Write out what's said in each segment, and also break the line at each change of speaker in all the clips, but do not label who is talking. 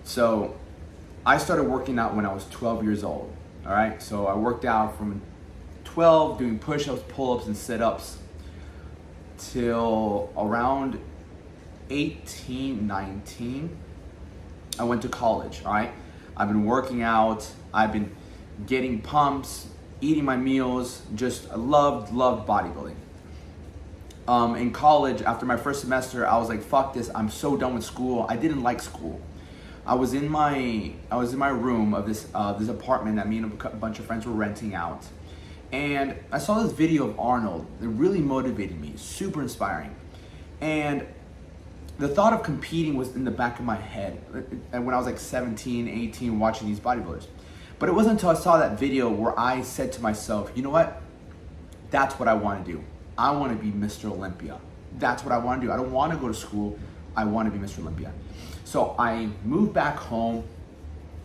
So I started working out when I was 12 years old. All right. So I worked out from 12 doing push-ups, pull-ups, and sit-ups till around 18, 19. I went to college. All right. I've been working out. I've been getting pumps, eating my meals. Just loved bodybuilding. In college, after my first semester, I was like, fuck this, I'm so done with school. I didn't like school. I was in my room of this apartment that me and a bunch of friends were renting out. And I saw this video of Arnold. It really motivated me, super inspiring. And the thought of competing was in the back of my head. And when I was like 17, 18, watching these bodybuilders. But it wasn't until I saw that video where I said to myself, you know what? That's what I want to do. I want to be Mr. Olympia. That's what I want to do. I don't want to go to school. I want to be Mr. Olympia. So I moved back home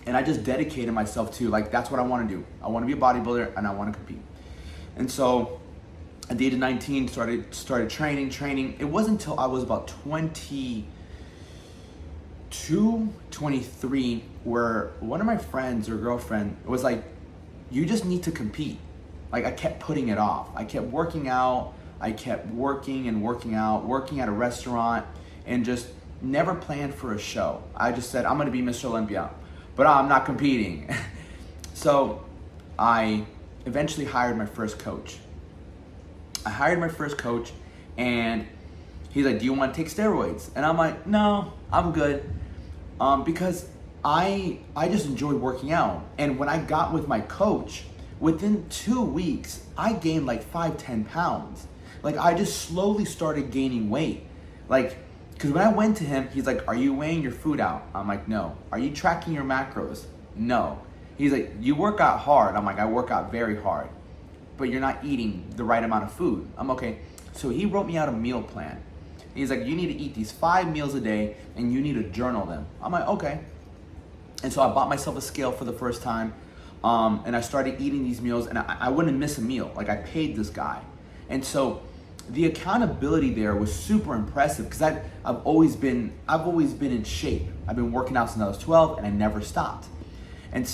and I just dedicated myself to, like, that's what I want to do. I want to be a bodybuilder and I want to compete. And so at the age of 19, started training. It wasn't until I was about 22, 23 where one of my friends or girlfriend was like, you just need to compete. Like, I kept putting it off. I kept working out. I kept working and working out, working at a restaurant, and just never planned for a show. I just said, I'm gonna be Mr. Olympia, but I'm not competing. So I eventually hired my first coach. And he's like, do you want to take steroids? And I'm like, no, I'm good. Because I just enjoy working out. And when I got with my coach, within 2 weeks, I gained like 5-10 pounds. Like, I just slowly started gaining weight. Like, because when I went to him, he's like, are you weighing your food out? I'm like, no. Are you tracking your macros? No. He's like, you work out hard. I'm like, I work out very hard, but you're not eating the right amount of food. I'm okay. So he wrote me out a meal plan. He's like, you need to eat these 5 meals a day and you need to journal them. I'm like, okay. And so I bought myself a scale for the first time. And I started eating these meals and I wouldn't miss a meal. Like, I paid this guy. And so the accountability there was super impressive because I've always been in shape. I've been working out since I was 12 and I never stopped. And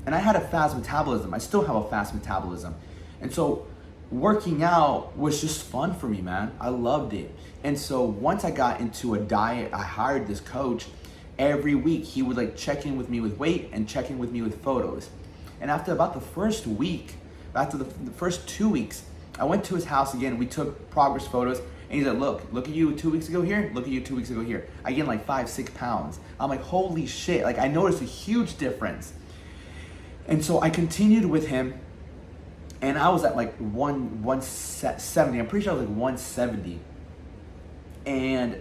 I had a fast metabolism. I still have a fast metabolism. And so working out was just fun for me, man. I loved it. And so once I got into a diet, I hired this coach. Every week he would like check in with me with weight and check in with me with photos. And after about the first week, after the first 2 weeks, I went to his house again. We took progress photos. And he's like, look at you 2 weeks ago here. Look at you 2 weeks ago here. I gained like 5-6 pounds. I'm like, holy shit. Like, I noticed a huge difference. And so I continued with him. And I was at like 170. I'm pretty sure I was like 170. And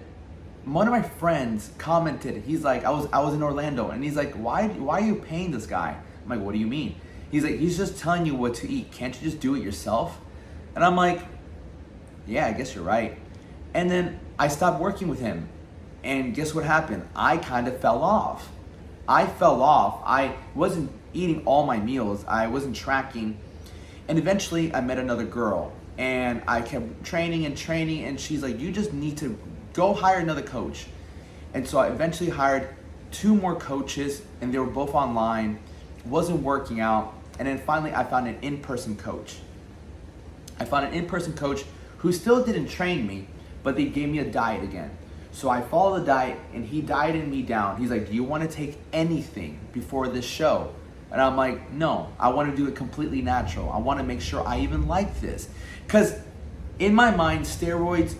one of my friends commented, he's like, I was in Orlando. And he's like, why are you paying this guy? I'm like, what do you mean? He's like, he's just telling you what to eat. Can't you just do it yourself? And I'm like, yeah, I guess you're right. And then I stopped working with him. And guess what happened? I kind of fell off. I wasn't eating all my meals. I wasn't tracking. And eventually I met another girl. And I kept training. And she's like, you just need to go hire another coach. And so I eventually hired 2 more coaches. And they were both online. Wasn't working out. And then finally I found an in-person coach. Who still didn't train me, but they gave me a diet again. So I followed the diet and he dieted me down. He's like, do you want to take anything before this show? And I'm like, no, I want to do it completely natural. I want to make sure I even like this. Because in my mind, steroids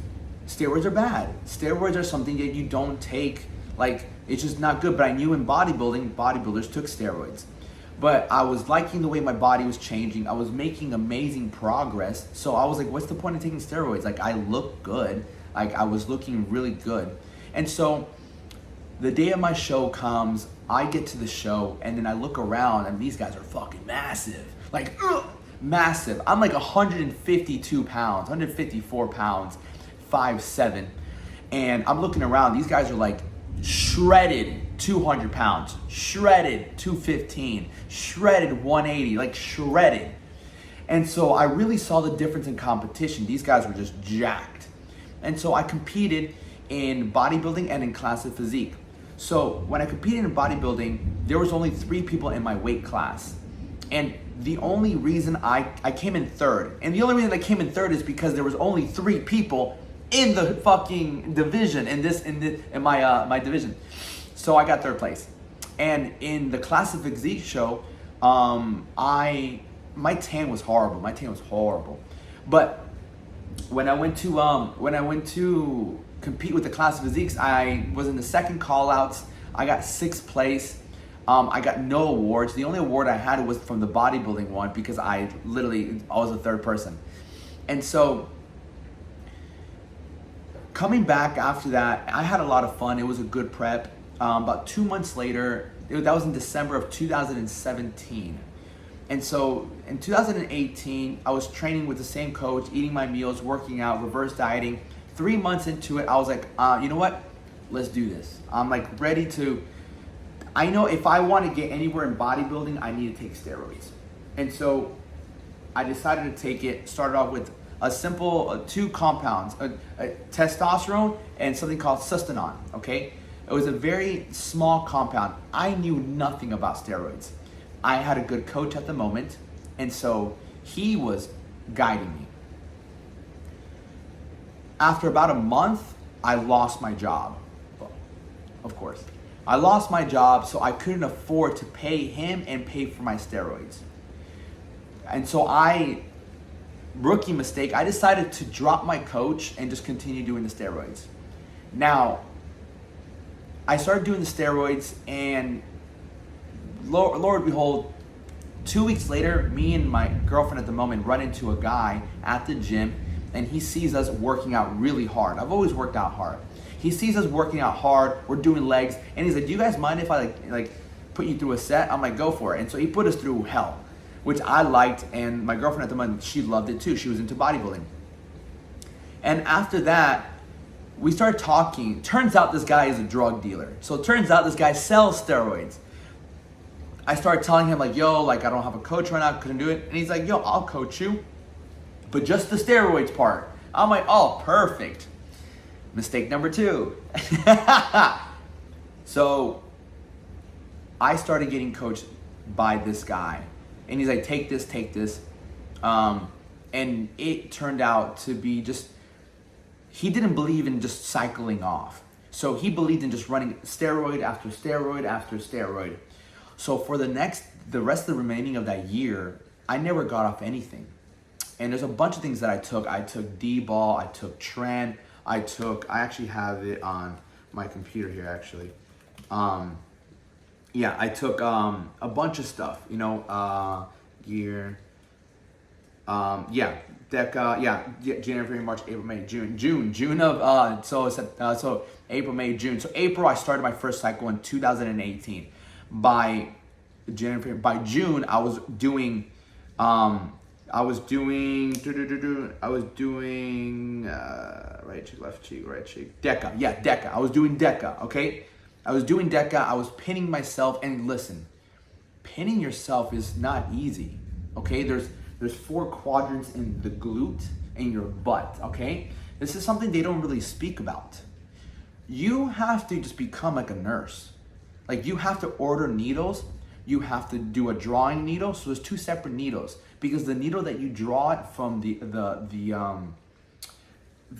are bad. Steroids are something that you don't take. Like, it's just not good. But I knew in bodybuilding, bodybuilders took steroids. But I was liking the way my body was changing. I was making amazing progress. So I was like, what's the point of taking steroids? Like, I look good. Like, I was looking really good. And so the day of my show comes, I get to the show, and then I look around, and these guys are fucking massive. Like, massive. I'm like 152 pounds, 154 pounds, 5'7". And I'm looking around. These guys are like shredded 200 pounds, shredded 215, shredded 180, like shredded. And so I really saw the difference in competition. These guys were just jacked. And so I competed in bodybuilding and in classic physique. So when I competed in bodybuilding, there was only 3 people in my weight class. And the only reason I came in third, and the only reason I came in third is because there was only 3 people in the fucking division, in my division. So I got third place. And in the classic physique show, my tan was horrible. But when I went to compete with the classic physiques, I was in the second call outs. I got 6th place. I got no awards. The only award I had was from the bodybuilding one because I was the third person. And so coming back after that, I had a lot of fun. It was a good prep. About 2 months later, that was in December of 2017. And so in 2018, I was training with the same coach, eating my meals, working out, reverse dieting. 3 months into it, I was like, you know what? Let's do this. I'm like ready to, I know if I want to get anywhere in bodybuilding, I need to take steroids. And so I decided to take it, started off with a simple 2 compounds, testosterone and something called sustanon, okay? It was a very small compound. I knew nothing about steroids. I had a good coach at the moment, and so he was guiding me. After about a month, I lost my job. Well, of course. I lost my job, so I couldn't afford to pay him and pay for my steroids. And so rookie mistake, I decided to drop my coach and just continue doing the steroids. Now, I started doing the steroids, and Lord behold, 2 weeks later, me and my girlfriend at the moment run into a guy at the gym, and he sees us working out really hard. I've always worked out hard. He sees us working out hard, we're doing legs, and he's like, do you guys mind if I like put you through a set? I'm like, go for it. And so he put us through hell, which I liked, and my girlfriend at the moment, she loved it too. She was into bodybuilding. And after that, we started talking. Turns out this guy is a drug dealer. So it turns out this guy sells steroids. I started telling him like, yo, like I don't have a coach right now, couldn't do it. And he's like, yo, I'll coach you, but just the steroids part. I'm like, oh, perfect. Mistake number 2. So I started getting coached by this guy, and he's like, take this. And it turned out to be just, he didn't believe in just cycling off. So he believed in just running steroid after steroid after steroid. So for the rest of the remaining of that year, I never got off anything. And there's a bunch of things that I took. I took D-ball, I took Tren, I actually have it on my computer here actually. Yeah, I took a bunch of stuff, you know, gear, yeah, DECA, yeah, January, February, March, April, May, June of, so April, May, June. So April, I started my first cycle in 2018. By June, I was doing right cheek, left cheek, right cheek, DECA. Yeah, DECA. I was doing DECA, okay? I was doing DECA. I was pinning myself. And listen, pinning yourself is not easy, okay? There's 4 quadrants in the glute and your butt, okay? This is something they don't really speak about. You have to just become like a nurse. Like you have to order needles. You have to do a drawing needle. So there's 2 separate needles, because the needle that you draw it from the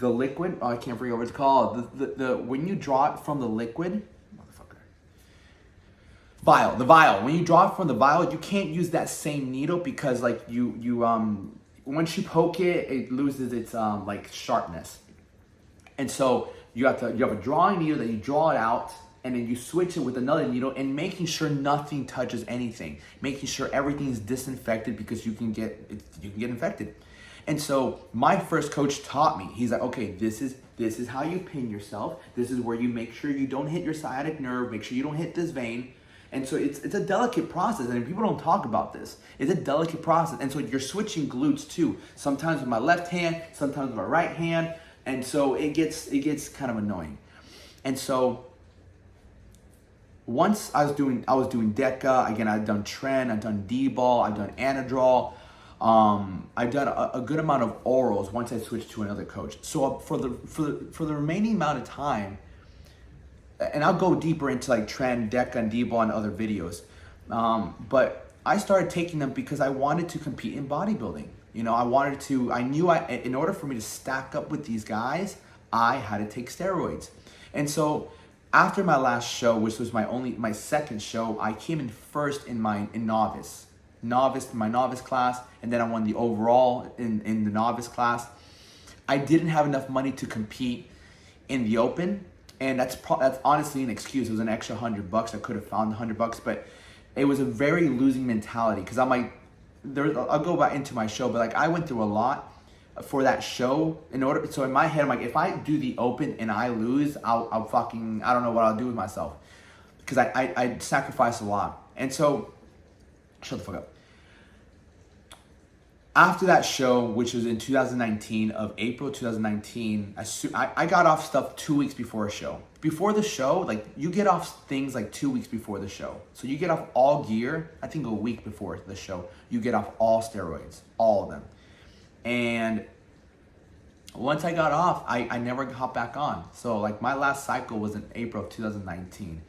liquid, I can't forget what it's called. The when you draw it from the liquid, the vial. When you draw it from the vial, you can't use that same needle, because like you once you poke it, it loses its like sharpness. And so you have a drawing needle that you draw it out, and then you switch it with another needle, and making sure nothing touches anything, making sure everything is disinfected, because you can get infected. And so my first coach taught me. He's like, okay, this is how you pin yourself. This is where you make sure you don't hit your sciatic nerve. Make sure you don't hit this vein. And so it's a delicate process, and people don't talk about this. It's a delicate process, and so you're switching glutes too. Sometimes with my left hand, sometimes with my right hand, and so it gets kind of annoying. And so once I was doing DECA again. I've done Tren, I've done D-ball, I've done Anadrol. I've done a good amount of orals once I switched to another coach. So for the remaining amount of time, and I'll go deeper into like Tren, Deca, and D-ball and other videos. But I started taking them because I wanted to compete in bodybuilding. You know, I knew in order for me to stack up with these guys, I had to take steroids. And so after my last show, which was my second show, I came in first in my novice class, and then I won the overall in the novice class. I didn't have enough money to compete in the open, and that's honestly an excuse. It was an extra $100. I could have found $100, but it was a very losing mentality because I'm like, I'll go back into my show, but like I went through a lot for that show so in my head I'm like, if I do the open and I lose, I'll fucking, I don't know what I'll do with myself because I sacrificed a lot. And so shut the fuck up. After that show, which was in 2019, of April 2019, I got off stuff 2 weeks before a show. Before the show, like you get off things like 2 weeks before the show. So you get off all gear, I think a week before the show, you get off all steroids, all of them. And once I got off, I never got back on. So like my last cycle was in April of 2019.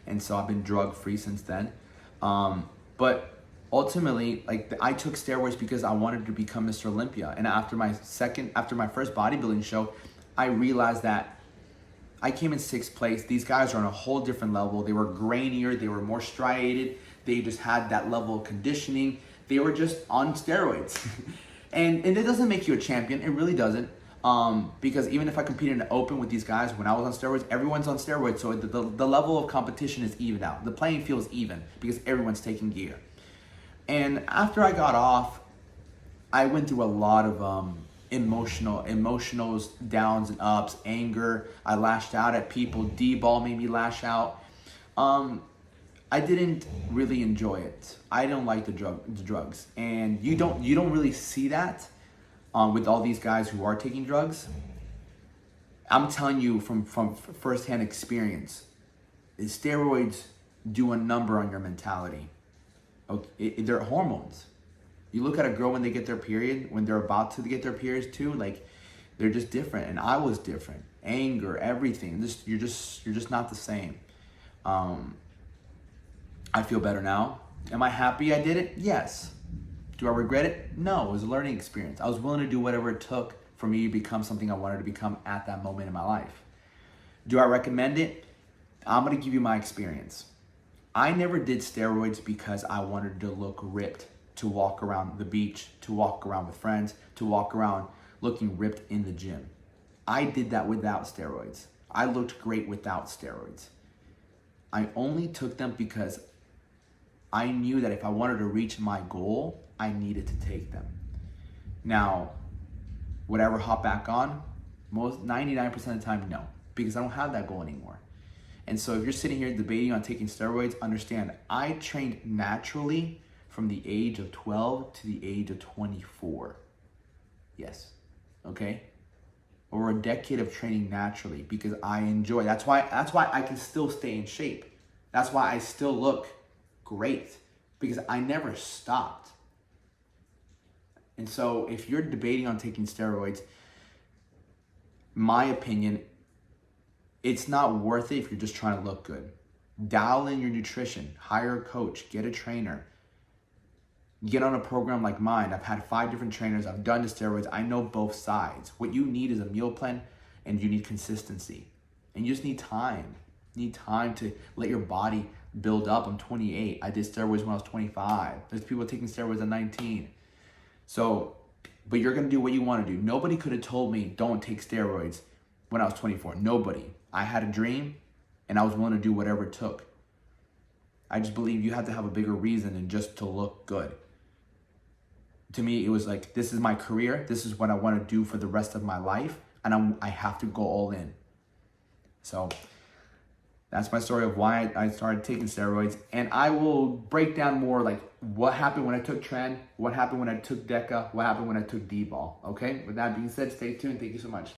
And so I've been drug free since then. But ultimately, like I took steroids because I wanted to become Mr. Olympia. And after my first bodybuilding show, I realized that I came in 6th place. These guys are on a whole different level. They were grainier, they were more striated. They just had that level of conditioning. They were just on steroids. and it doesn't make you a champion. It really doesn't. Because even if I competed in the open with these guys, when I was on steroids, everyone's on steroids. So the level of competition is evened out. The playing field is even because everyone's taking gear. And after I got off, I went through a lot of emotional downs and ups, anger. I lashed out at people. D-ball made me lash out. I didn't really enjoy it. I don't like the drugs, and you don't really see that with all these guys who are taking drugs. I'm telling you from firsthand experience, steroids do a number on your mentality. Okay, they're hormones. You look at a girl when they get their period, when they're about to get their periods too, like they're just different. And I was different. Anger, everything. You're just not the same. I feel better now. Am I happy I did it? Yes. Do I regret it? No. It was a learning experience. I was willing to do whatever it took for me to become something I wanted to become at that moment in my life. Do I recommend it? I'm gonna give you my experience. I never did steroids because I wanted to look ripped, to walk around the beach, to walk around with friends, to walk around looking ripped in the gym. I did that without steroids. I looked great without steroids. I only took them because I knew that if I wanted to reach my goal, I needed to take them. Now, would I ever hop back on? 99% of the time, no, because I don't have that goal anymore. And so if you're sitting here debating on taking steroids, understand I trained naturally from the age of 12 to the age of 24. Yes, okay? Over a decade of training naturally because I enjoy. That's why I can still stay in shape. That's why I still look great because I never stopped. And so if you're debating on taking steroids, my opinion, it's not worth it if you're just trying to look good. Dial in your nutrition, hire a coach, get a trainer, get on a program like mine. I've had 5 different trainers. I've done the steroids. I know both sides. What you need is a meal plan and you need consistency. And you just need time. You need time to let your body build up. I'm 28. I did steroids when I was 25. There's people taking steroids at 19. So, but you're going to do what you want to do. Nobody could have told me don't take steroids when I was 24. Nobody. I had a dream and I was willing to do whatever it took. I just believe you have to have a bigger reason than just to look good. To me, it was like, this is my career. This is what I want to do for the rest of my life. And I have to go all in. So that's my story of why I started taking steroids. And I will break down more like what happened when I took Tren, what happened when I took Deca, what happened when I took D-ball. Okay? With that being said, stay tuned. Thank you so much.